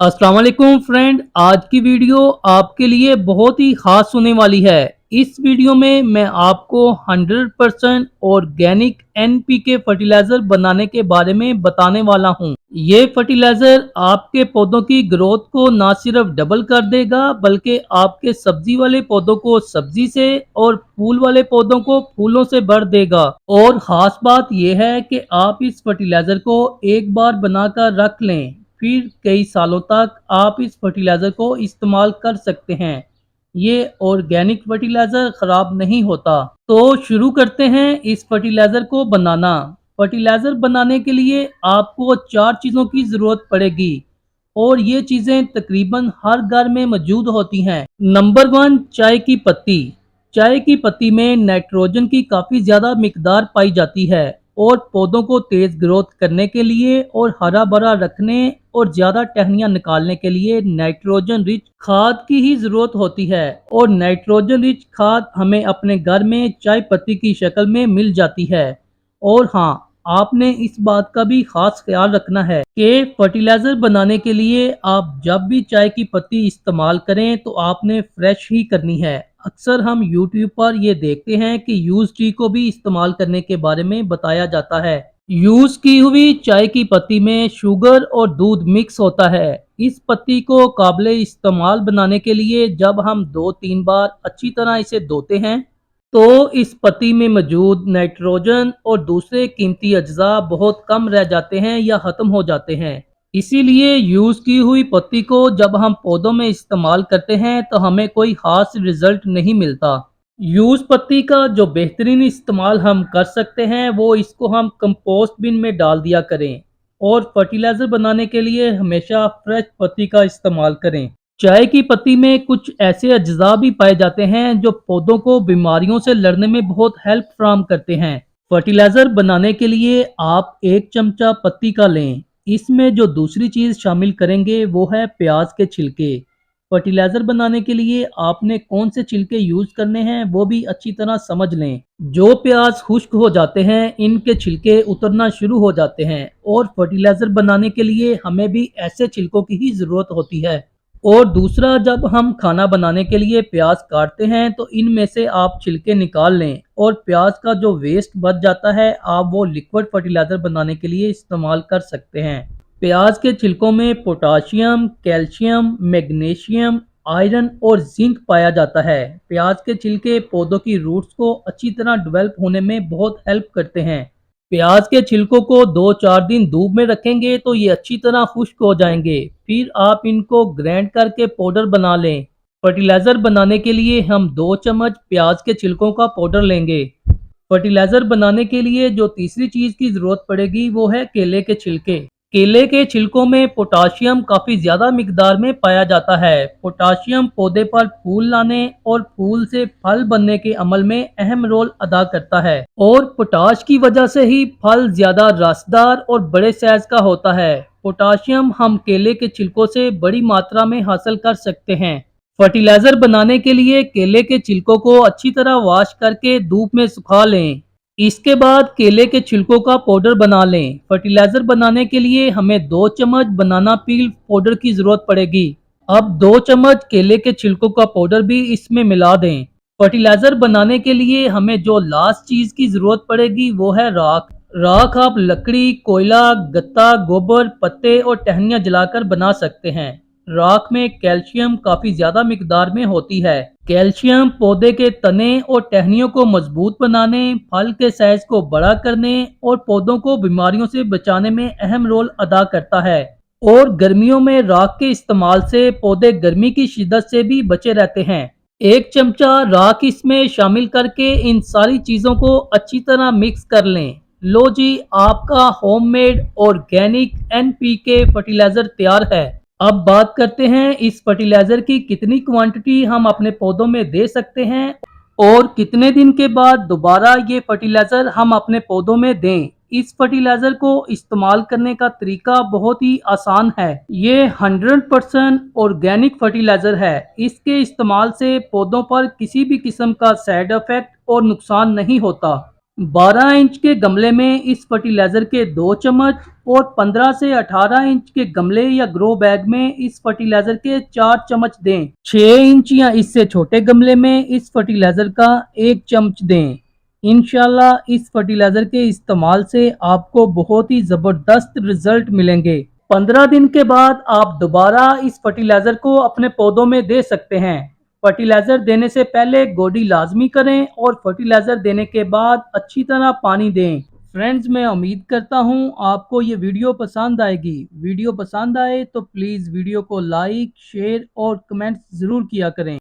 अस्सलाम वालेकुम फ्रेंड। आज की वीडियो आपके लिए बहुत ही खास होने वाली है। इस वीडियो में मैं आपको 100% ऑर्गेनिक एनपीके फर्टिलाइजर बनाने के बारे में बताने वाला हूं। ये फर्टिलाइजर आपके पौधों की ग्रोथ को ना सिर्फ डबल कर देगा बल्कि आपके सब्जी वाले पौधों को सब्जी से और फूल वाले पौधों को फूलों से भर देगा। और खास बात यह है कि आप इस फर्टिलाइजर को एक बार बनाकर रख लें, फिर कई सालों तक आप इस फर्टिलाइज़र को इस्तेमाल कर सकते हैं। ये ऑर्गेनिक फर्टिलाइज़र ख़राब नहीं होता। तो शुरू करते हैं इस फर्टिलाइज़र को बनाना। फर्टिलाइज़र बनाने के लिए आपको 4 चीज़ों की ज़रूरत पड़ेगी और ये चीज़ें तकरीबन हर घर में मौजूद होती हैं। नंबर 1, चाय की पत्ती। चाय की पत्ती में नाइट्रोजन की काफ़ी ज़्यादा मिकदार पाई जाती है और पौधों को तेज़ ग्रोथ करने के लिए और हरा भरा रखने और ज़्यादा टहनियाँ निकालने के लिए नाइट्रोजन रिच खाद की ही ज़रूरत होती है। और नाइट्रोजन रिच खाद हमें अपने घर में चाय पत्ती की शक्ल में मिल जाती है। और हाँ, आपने इस बात का भी खास ख्याल रखना है कि फर्टिलाइज़र बनाने के लिए आप जब भी चाय की पत्ती इस्तेमाल करें तो आपने फ्रेश ही करनी है। अक्सर हम YouTube पर ये देखते हैं कि यूज टी को भी इस्तेमाल करने के बारे में बताया जाता है। यूज की हुई चाय की पत्ती में शुगर और दूध मिक्स होता है। इस पत्ती को काबिले इस्तेमाल बनाने के लिए जब हम 2-3 बार अच्छी तरह इसे धोते हैं तो इस पत्ती में मौजूद नाइट्रोजन और दूसरे कीमती अज्जा बहुत कम रह जाते हैं या ख़त्म हो जाते हैं। इसीलिए यूज़ की हुई पत्ती को जब हम पौधों में इस्तेमाल करते हैं तो हमें कोई ख़ास रिज़ल्ट नहीं मिलता। यूज़ पत्ती का जो बेहतरीन इस्तेमाल हम कर सकते हैं वो इसको हम कंपोस्ट बिन में डाल दिया करें और फर्टिलाइज़र बनाने के लिए हमेशा फ्रेश पत्ती का इस्तेमाल करें। चाय की पत्ती में कुछ ऐसे अज्जा भी पाए जाते हैं जो पौधों को बीमारियों से लड़ने में बहुत हेल्प फ्राहम करते हैं। फर्टिलाइज़र बनाने के लिए आप 1 चमचा पत्ती का लें। इसमें जो दूसरी चीज़ शामिल करेंगे वो है प्याज के छिलके। फर्टिलाइज़र बनाने के लिए आपने कौन से छिलके यूज़ करने हैं वो भी अच्छी तरह समझ लें। जो प्याज खुश्क हो जाते हैं इनके छिलके उतरना शुरू हो जाते हैं और फर्टिलाइज़र बनाने के लिए हमें भी ऐसे छिलकों की ही ज़रूरत होती है। और दूसरा, जब हम खाना बनाने के लिए प्याज काटते हैं तो इनमें से आप छिलके निकाल लें और प्याज का जो वेस्ट बच जाता है आप वो लिक्विड फर्टिलाइज़र बनाने के लिए इस्तेमाल कर सकते हैं। प्याज के छिलकों में पोटाशियम, कैल्शियम, मैग्नीशियम, आयरन और जिंक पाया जाता है। प्याज के छिलके पौधों की रूट्स को अच्छी तरह डेवलप होने में बहुत हेल्प करते हैं। प्याज के छिलकों को 2-4 दिन धूप में रखेंगे तो ये अच्छी तरह खुश्क हो जाएंगे। फिर आप इनको ग्राइंड करके पाउडर बना लें। फर्टिलाइज़र बनाने के लिए हम 2 चम्मच प्याज के छिलकों का पाउडर लेंगे। फर्टिलाइज़र बनाने के लिए जो तीसरी चीज़ की ज़रूरत पड़ेगी वो है केले के छिलके। केले के छिलकों में पोटाशियम काफ़ी ज़्यादा मिकदार में पाया जाता है। पोटाशियम पौधे पर फूल लाने और फूल से फल बनने के अमल में अहम रोल अदा करता है और पोटाश की वजह से ही फल ज़्यादा रसदार और बड़े साइज का होता है। पोटाशियम हम केले के छिलकों से बड़ी मात्रा में हासिल कर सकते हैं। फर्टिलाइज़र बनाने के लिए केले के छिलकों को अच्छी तरह वॉश करके धूप में सुखा लें। इसके बाद केले के छिलकों का पाउडर बना लें। फर्टिलाइज़र बनाने के लिए हमें 2 चम्मच बनाना पील पाउडर की ज़रूरत पड़ेगी। अब 2 चम्मच केले के छिलकों का पाउडर भी इसमें मिला दें। फर्टिलाइज़र बनाने के लिए हमें जो लास्ट चीज़ की ज़रूरत पड़ेगी वो है राख। राख आप लकड़ी, कोयला, गत्ता, गोबर, पत्ते और टहनियाँ जलाकर बना सकते हैं। राख में कैल्शियम काफ़ी ज़्यादा मिकदार में होती है। कैल्शियम पौधे के तने और टहनियों को मजबूत बनाने, फल के साइज को बड़ा करने और पौधों को बीमारियों से बचाने में अहम रोल अदा करता है। और गर्मियों में राख के इस्तेमाल से पौधे गर्मी की शिद्दत से भी बचे रहते हैं। 1 चमचा राख इसमें शामिल करके इन सारी चीज़ों को अच्छी तरह मिक्स कर लें। लो जी, आपका होममेड ऑर्गेनिक एनपीके फर्टिलाइज़र तैयार है। अब बात करते हैं इस फर्टिलाइज़र की कितनी क्वांटिटी हम अपने पौधों में दे सकते हैं और कितने दिन के बाद दोबारा ये फर्टिलाइज़र हम अपने पौधों में दें। इस फर्टिलाइज़र को इस्तेमाल करने का तरीका बहुत ही आसान है। ये 100% ऑर्गेनिक फर्टिलाइज़र है। इसके इस्तेमाल से पौधों पर किसी भी किस्म का साइड इफ़ेक्ट और नुकसान नहीं होता। 12 इंच के गमले में इस फर्टिलाइज़र के 2 चम्मच और 15 से 18 इंच के गमले या ग्रो बैग में इस फर्टिलाइज़र के 4 चम्मच दें। 6 इंच या इससे छोटे गमले में इस फर्टिलाइज़र का 1 चम्मच दें। इंशाल्लाह इस फर्टिलाइज़र के इस्तेमाल से आपको बहुत ही ज़बरदस्त रिजल्ट मिलेंगे। 15 दिन के बाद आप दोबारा इस फर्टिलाइज़र को अपने पौधों में दे सकते हैं। फर्टिलाइज़र देने से पहले गोडी लाजमी करें और फर्टिलाइज़र देने के बाद अच्छी तरह पानी दें। फ्रेंड्स, मैं उम्मीद करता हूँ आपको ये वीडियो पसंद आएगी। वीडियो पसंद आए तो प्लीज़ वीडियो को लाइक, शेयर और कमेंट्स ज़रूर किया करें।